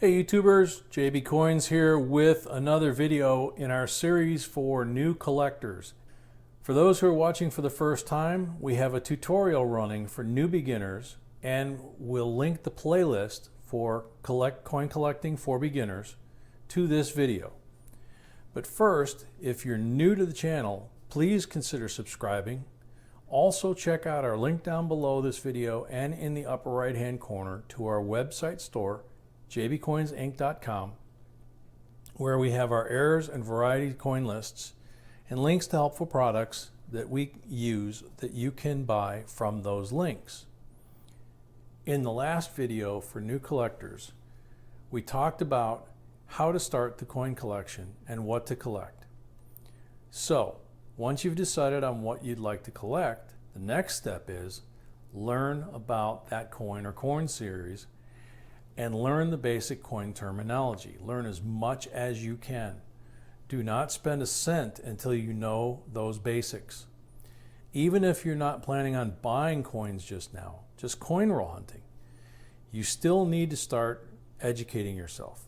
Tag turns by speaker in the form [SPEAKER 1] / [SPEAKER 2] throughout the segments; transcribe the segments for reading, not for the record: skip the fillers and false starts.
[SPEAKER 1] Hey YouTubers, JB Coins here with another video in our series for new collectors. For those who are watching for the first time, we have a tutorial running for new beginners, and we'll link the playlist for coin collecting for beginners to this video. But first, if you're new to the channel, please consider subscribing. Also check out our link down below this video and in the upper right hand corner to our website store, jbcoinsinc.com, where we have our errors and variety coin lists and links to helpful products that we use that you can buy from those links. In the last video for new collectors, we talked about how to start the coin collection and what to collect. So, once you've decided on what you'd like to collect, the next step is learn about that coin or coin series and learn the basic coin terminology. Learn as much as you can. Do not spend a cent until you know those basics. Even if you're not planning on buying coins just now, just coin roll hunting, you still need to start educating yourself.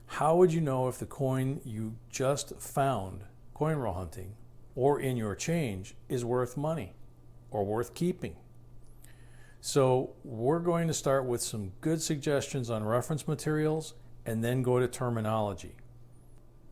[SPEAKER 1] How would you know if the coin you just found coin roll hunting or in your change is worth money or worth keeping? So we're going to start with some good suggestions on reference materials and then go to terminology.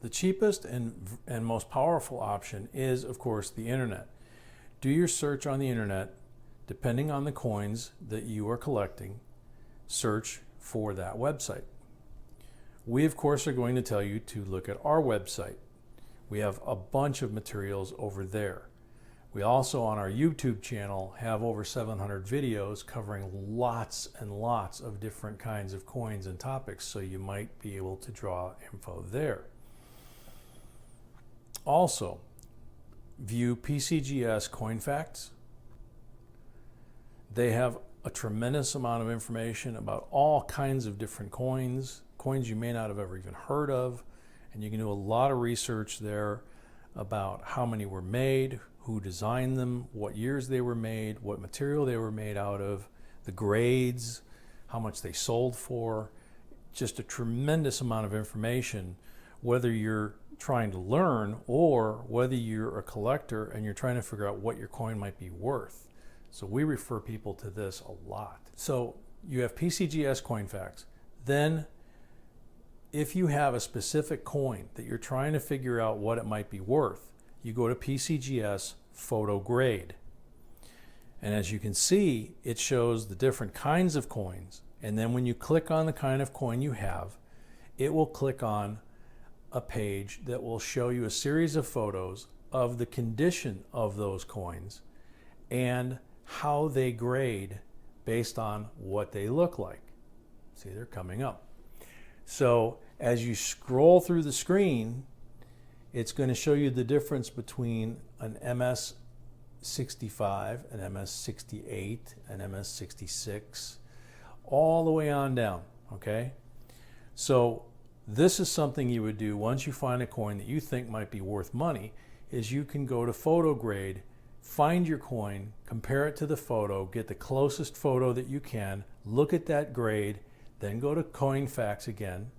[SPEAKER 1] The cheapest and most powerful option is, of course, the internet. Do your search on the internet. Depending on the coins that you are collecting, search for that website. We, of course, are going to tell you to look at our website. We have a bunch of materials over there. We also, on our YouTube channel, have over 700 videos covering lots and lots of different kinds of coins and topics, so you might be able to draw info there. Also, view PCGS Coin Facts. They have a tremendous amount of information about all kinds of different coins you may not have ever even heard of, and you can do a lot of research there about how many were made, who designed them, what years they were made, what material they were made out of, the grades, how much they sold for. Just a tremendous amount of information, whether you're trying to learn or whether you're a collector and you're trying to figure out what your coin might be worth. So we refer people to this a lot. So you have PCGS Coin Facts. Then if you have a specific coin that you're trying to figure out what it might be worth, you go to PCGS Photo Grade. And as you can see, it shows the different kinds of coins. And then when you click on the kind of coin you have, it will click on a page that will show you a series of photos of the condition of those coins and how they grade based on what they look like. See, they're coming up. So as you scroll through the screen, it's going to show you the difference between an MS65, an MS68, an MS66, all the way on down, okay? So this is something you would do once you find a coin that you think might be worth money, is you can go to Photo Grade, find your coin, compare it to the photo, get the closest photo that you can, look at that grade, then go to Coin Facts again,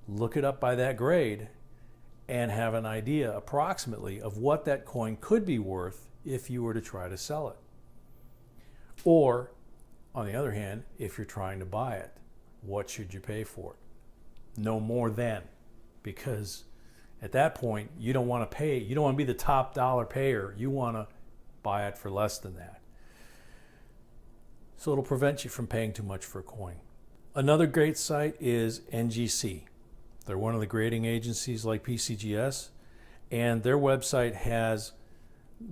[SPEAKER 1] look it up by that grade, and have an idea approximately of what that coin could be worth if you were to try to sell it. Or, on the other hand, if you're trying to buy it, what should you pay for it? No more than, because at that point, you don't want to pay, you don't want to be the top dollar payer, you want to buy it for less than that. So it'll prevent you from paying too much for a coin. Another great site is NGC. They're one of the grading agencies like PCGS, and their website has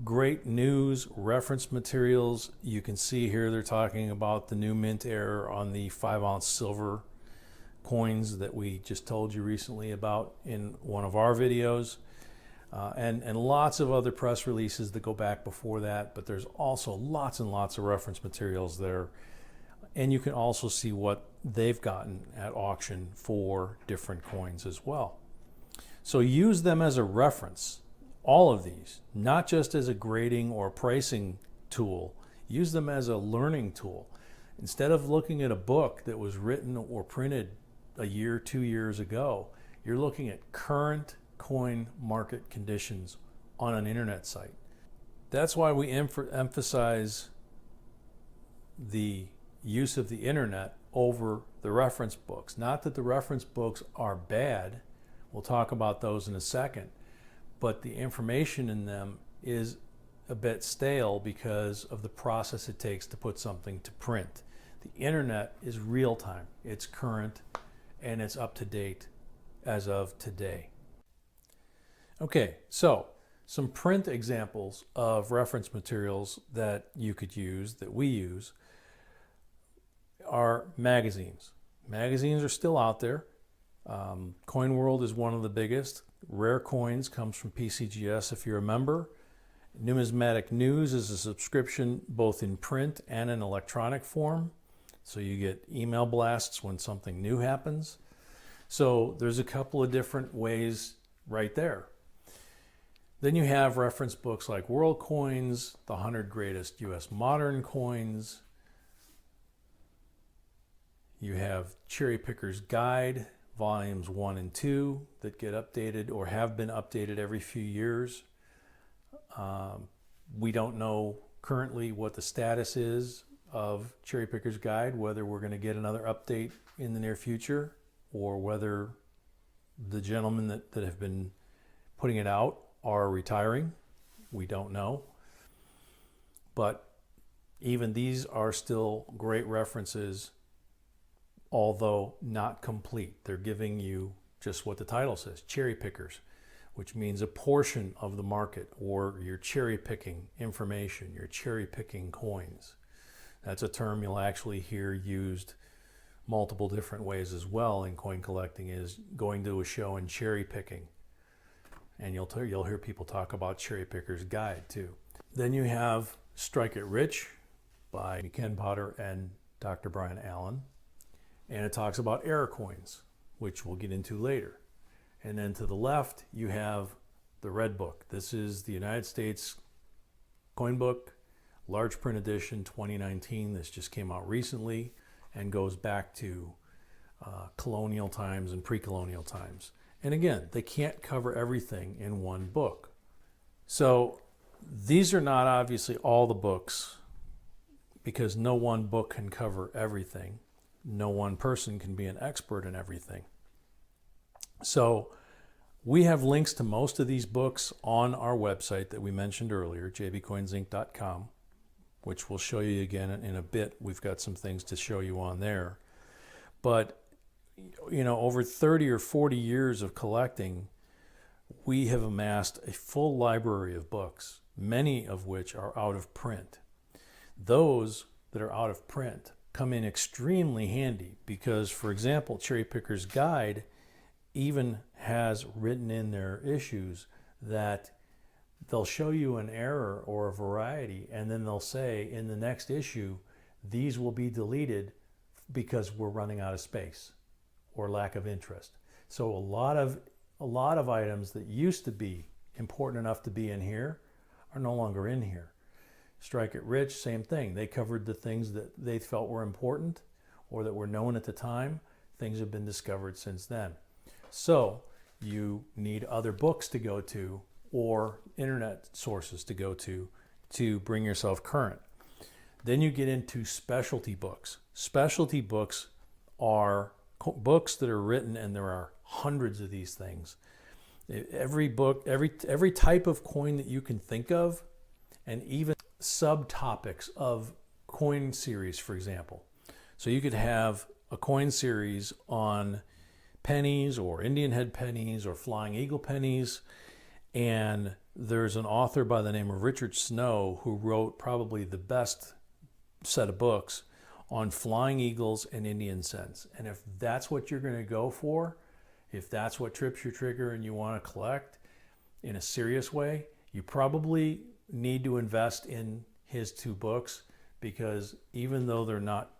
[SPEAKER 1] great news, reference materials. You can see here they're talking about the new mint error on the 5-ounce silver coins that we just told you recently about in one of our videos, and lots of other press releases that go back before that, but there's also lots and lots of reference materials there. And you can also see what they've gotten at auction for different coins as well. So use them as a reference, all of these, not just as a grading or pricing tool. Use them as a learning tool. Instead of looking at a book that was written or printed a year, 2 years ago. You're looking at current coin market conditions on an internet site. That's why we emphasize the use of the internet over the reference books. Not that the reference books are bad, we'll talk about those in a second, but the information in them is a bit stale because of the process it takes to put something to print. The internet is real time, it's current, and it's up to date as of today. Okay, so some print examples of reference materials that you could use, that we use, are magazines. Magazines are still out there. Coin World is one of the biggest. Rare Coins comes from PCGS if you're a member. Numismatic News is a subscription both in print and in electronic form. So you get email blasts when something new happens. So there's a couple of different ways right there. Then you have reference books like World Coins, the 100 Greatest U.S. Modern Coins. You have Cherry-Picker's Guide, volumes 1 and 2 that get updated or have been updated every few years. We don't know currently what the status is of Cherry-Picker's Guide, whether we're going to get another update in the near future or whether the gentlemen that have been putting it out are retiring. We don't know. But even these are still great references, although not complete. They're giving you just what the title says, cherry pickers, which means a portion of the market, or you're cherry picking information, you're cherry picking coins. That's a term you'll actually hear used multiple different ways as well in coin collecting, is going to a show and cherry picking. And you'll hear people talk about Cherry-Picker's Guide too. Then you have Strike It Rich by Ken Potter and Dr. Brian Allen. And it talks about error coins, which we'll get into later. And then to the left, you have the Red Book. This is the United States Coin Book, large print edition 2019. This just came out recently and goes back to colonial times and pre-colonial times. And again, they can't cover everything in one book. So these are not obviously all the books, because no one book can cover everything. No one person can be an expert in everything. So we have links to most of these books on our website that we mentioned earlier, jbcoinsinc.com, which we'll show you again in a bit. We've got some things to show you on there. But you know, over 30 or 40 years of collecting, we have amassed a full library of books, many of which are out of print. Those that are out of print come in extremely handy because, for example, Cherry-Picker's Guide even has written in their issues that they'll show you an error or a variety, and then they'll say in the next issue, these will be deleted because we're running out of space or lack of interest. So a lot of items that used to be important enough to be in here are no longer in here. Strike It Rich, same thing. They covered the things that they felt were important or that were known at the time. Things have been discovered since then. So you need other books to go to or internet sources to go to bring yourself current. Then you get into specialty books. Specialty books are books that are written, and there are hundreds of these things. Every book, every type of coin that you can think of, and even subtopics of coin series, for example. So you could have a coin series on pennies or Indian head pennies or flying eagle pennies, and there's an author by the name of Richard Snow who wrote probably the best set of books on flying eagles and Indian cents. And if that's what you're going to go for, if that's what trips your trigger and you want to collect in a serious way, you probably need to invest in his two books, because even though they're not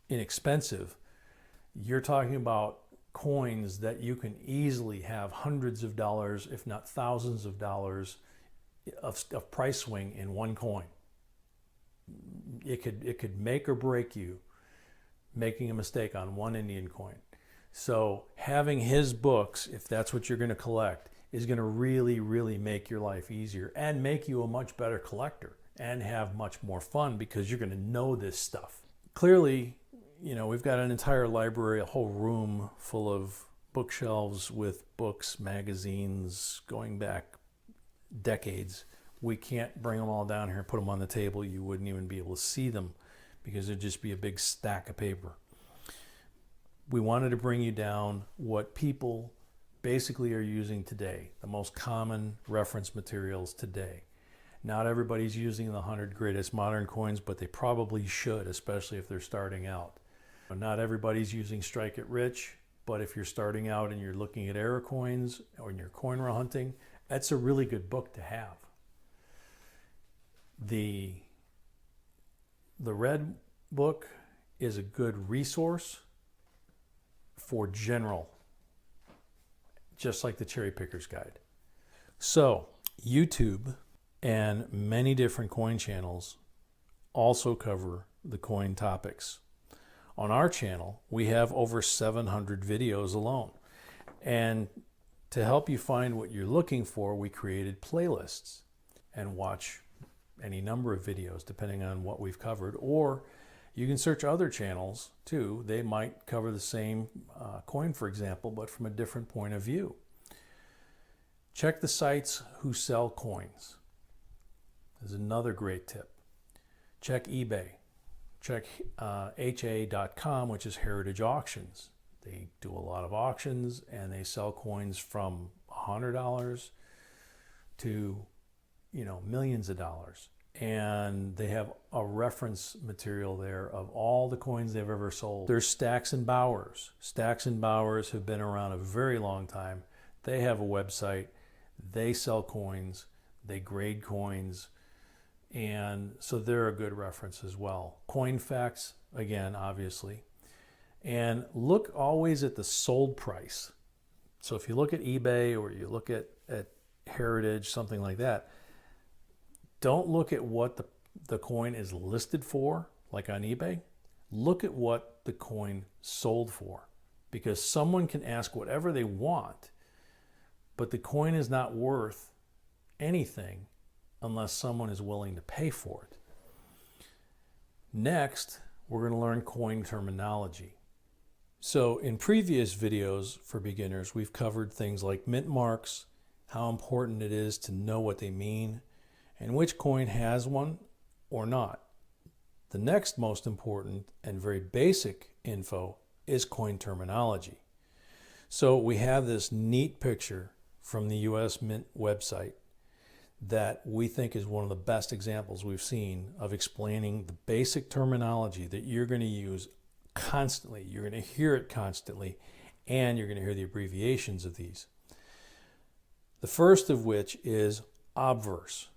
[SPEAKER 1] inexpensive, you're talking about coins that you can easily have hundreds of dollars, if not thousands of dollars of price swing in one coin. It could make or break you making a mistake on one Indian coin. So having his books, if that's what you're going to collect, is going to really, really make your life easier and make you a much better collector and have much more fun because you're going to know this stuff. Clearly, you know, we've got an entire library, a whole room full of bookshelves with books, magazines going back decades. We can't bring them all down here and put them on the table. You wouldn't even be able to see them because it'd just be a big stack of paper. We wanted to bring you down what people basically are using today, the most common reference materials today. Not everybody's using the 100 greatest modern coins, but they probably should, especially if they're starting out. Not everybody's using Strike It Rich, but if you're starting out and you're looking at error coins or you're coin hunting, that's a really good book to have. The red book is a good resource for general, just like the Cherry Pickers Guide. So YouTube and many different coin channels also cover the coin topics. On our channel, we have over 700 videos alone. And to help you find what you're looking for, we created playlists and watch any number of videos depending on what we've covered. Or you can search other channels too. They might cover the same coin, for example, but from a different point of view. Check the sites who sell coins. There's another great tip. Check eBay. Check HA.com, which is Heritage Auctions. They do a lot of auctions and they sell coins from $100 to, you know, millions of dollars. And they have a reference material there of all the coins they've ever sold. There's Stacks and Bowers. Stacks and Bowers have been around a very long time. They have a website. They sell coins. They grade coins. And so they're a good reference as well. Coin Facts, again, obviously. And look always at the sold price. So if you look at eBay or you look at Heritage, something like that, don't look at what the coin is listed for, like on eBay. Look at what the coin sold for, because someone can ask whatever they want, but the coin is not worth anything unless someone is willing to pay for it. Next, we're going to learn coin terminology. So in previous videos for beginners, we've covered things like mint marks, how important it is to know what they mean, and which coin has one or not. The next most important and very basic info is coin terminology. So we have this neat picture from the US Mint website that we think is one of the best examples we've seen of explaining the basic terminology that you're going to use constantly. You're going to hear it constantly, and you're going to hear the abbreviations of these. The first of which is obverse.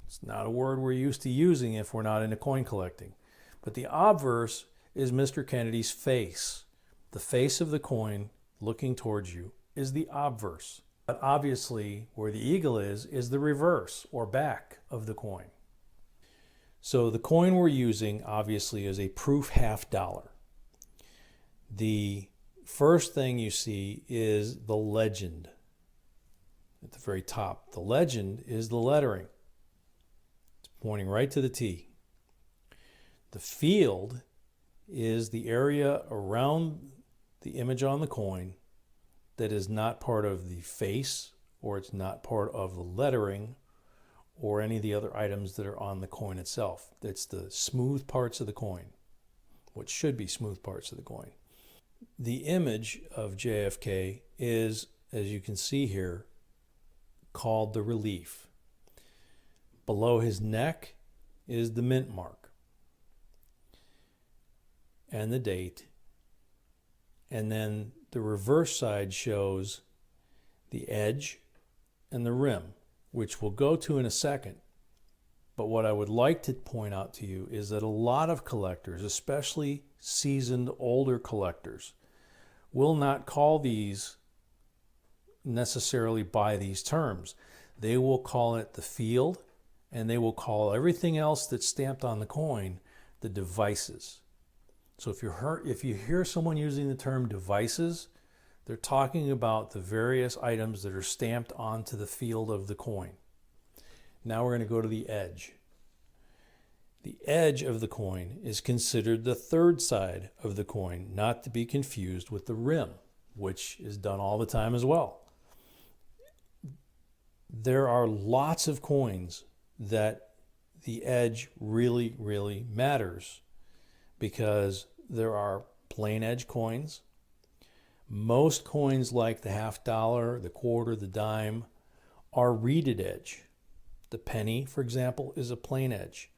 [SPEAKER 1] It's not a word we're used to using if we're not into coin collecting. But the obverse is Mr. Kennedy's face. The face of the coin looking towards you is the obverse. But obviously, where the eagle is the reverse or back of the coin. So the coin we're using obviously is a proof $50. The first thing you see is the legend at the very top. The legend is the lettering. It's pointing right to the T. The field is the area around the image on the coin that is not part of the face, or it's not part of the lettering or any of the other items that are on the coin itself. It's the smooth parts of the coin, what should be smooth parts of the coin. The image of JFK is, as you can see here, called the relief. Below his neck is the mint mark and the date. And then the reverse side shows the edge and the rim, which we'll go to in a second. But what I would like to point out to you is that a lot of collectors, especially seasoned older collectors, will not call these necessarily by these terms. They will call it the field, and they will call everything else that's stamped on the coin the devices. So if you hear someone using the term devices, they're talking about the various items that are stamped onto the field of the coin. Now we're going to go to the edge. The edge of the coin is considered the third side of the coin, not to be confused with the rim, which is done all the time as well. There are lots of coins that the edge really, really matters, because there are plain edge coins. Most coins like the half dollar, the quarter, the dime are reeded edge. The penny, for example, is a plain edge.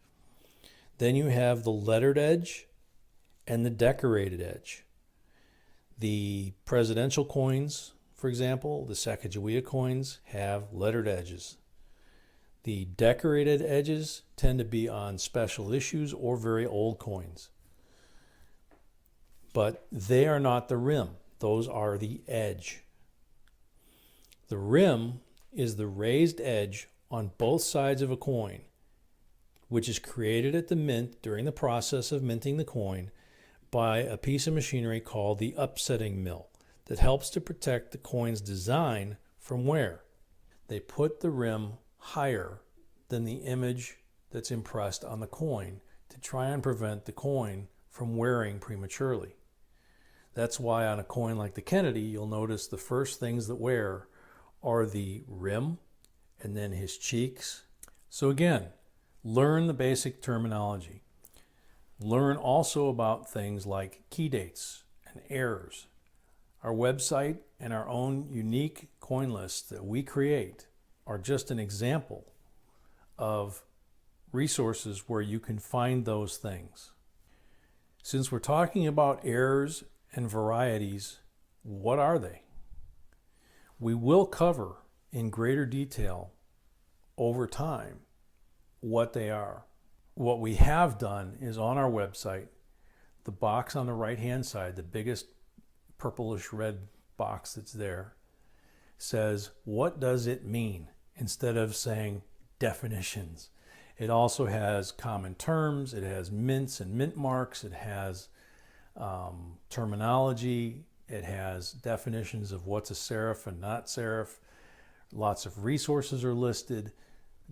[SPEAKER 1] Then you have the lettered edge and the decorated edge. The presidential coins, for example, the Sacagawea coins, have lettered edges. The decorated edges tend to be on special issues or very old coins. But they are not the rim. Those are the edge. The rim is the raised edge on both sides of a coin, which is created at the mint during the process of minting the coin by a piece of machinery called the upsetting mill that helps to protect the coin's design from wear. They put the rim higher than the image that's impressed on the coin to try and prevent the coin from wearing prematurely. That's why on a coin like the Kennedy, you'll notice the first things that wear are the rim and then his cheeks. So again, learn the basic terminology. Learn also about things like key dates and errors. Our website and our own unique coin lists that we create are just an example of resources where you can find those things. Since we're talking about errors and varieties, what are they? We will cover in greater detail over time what they are. What we have done is on our website, the box on the right-hand side, the biggest purplish red box that's there, says, what does it mean? Instead of saying definitions. It also has common terms, it has mints and mint marks, it has terminology, it has definitions of what's a serif and not serif. Lots of resources are listed,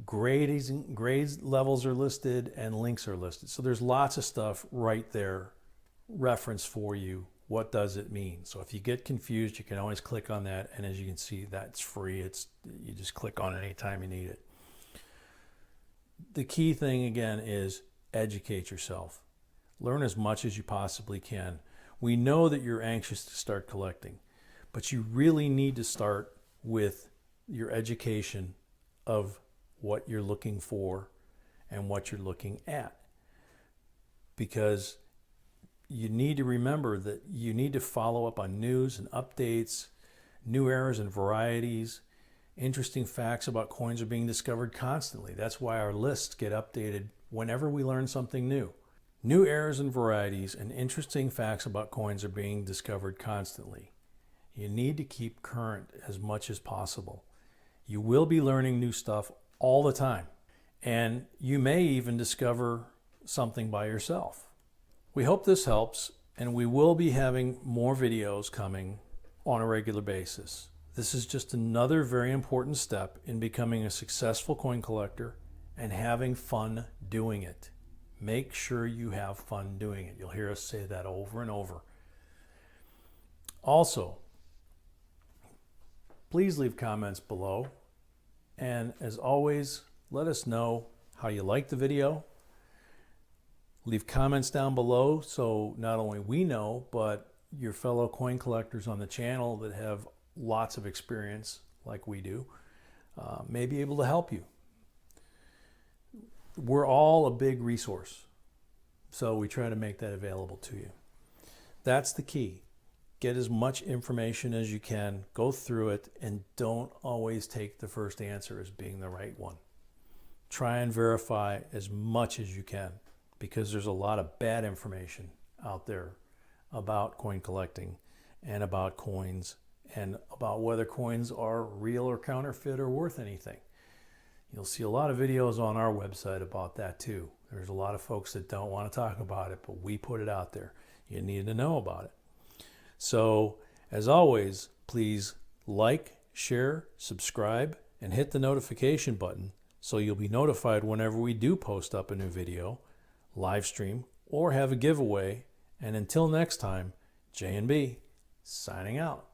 [SPEAKER 1] grade levels are listed, and links are listed. So there's lots of stuff right there, reference for you. What does it mean? So if you get confused, you can always click on that, and as you can see, that's free. You just click on it anytime you need it. The key thing again is educate yourself. Learn as much as you possibly can. We know that you're anxious to start collecting, but you really need to start with your education of what you're looking for and what you're looking at. Because you need to remember that you need to follow up on news and updates, new errors and varieties. Interesting facts about coins are being discovered constantly. That's why our lists get updated whenever we learn something new. New errors and varieties and interesting facts about coins are being discovered constantly. You need to keep current as much as possible. You will be learning new stuff all the time, and you may even discover something by yourself. We hope this helps, and we will be having more videos coming on a regular basis. This is just another very important step in becoming a successful coin collector and having fun doing it. Make sure you have fun doing it. You'll hear us say that over and over. Also, please leave comments below. And as always, let us know how you like the video. Leave comments down below so not only we know, but your fellow coin collectors on the channel that have lots of experience like we do may be able to help you. We're all a big resource, so we try to make that available to you. That's the key. Get as much information as you can, go through it, and don't always take the first answer as being the right one. Try and verify as much as you can, because there's a lot of bad information out there about coin collecting and about coins and about whether coins are real or counterfeit or worth anything. You'll see a lot of videos on our website about that too. There's a lot of folks that don't want to talk about it, but we put it out there. you need to know about it. So, as always, please like, share, subscribe, and hit the notification button so you'll be notified whenever we do post up a new video, live stream, or have a giveaway. And until next time, J&B, signing out.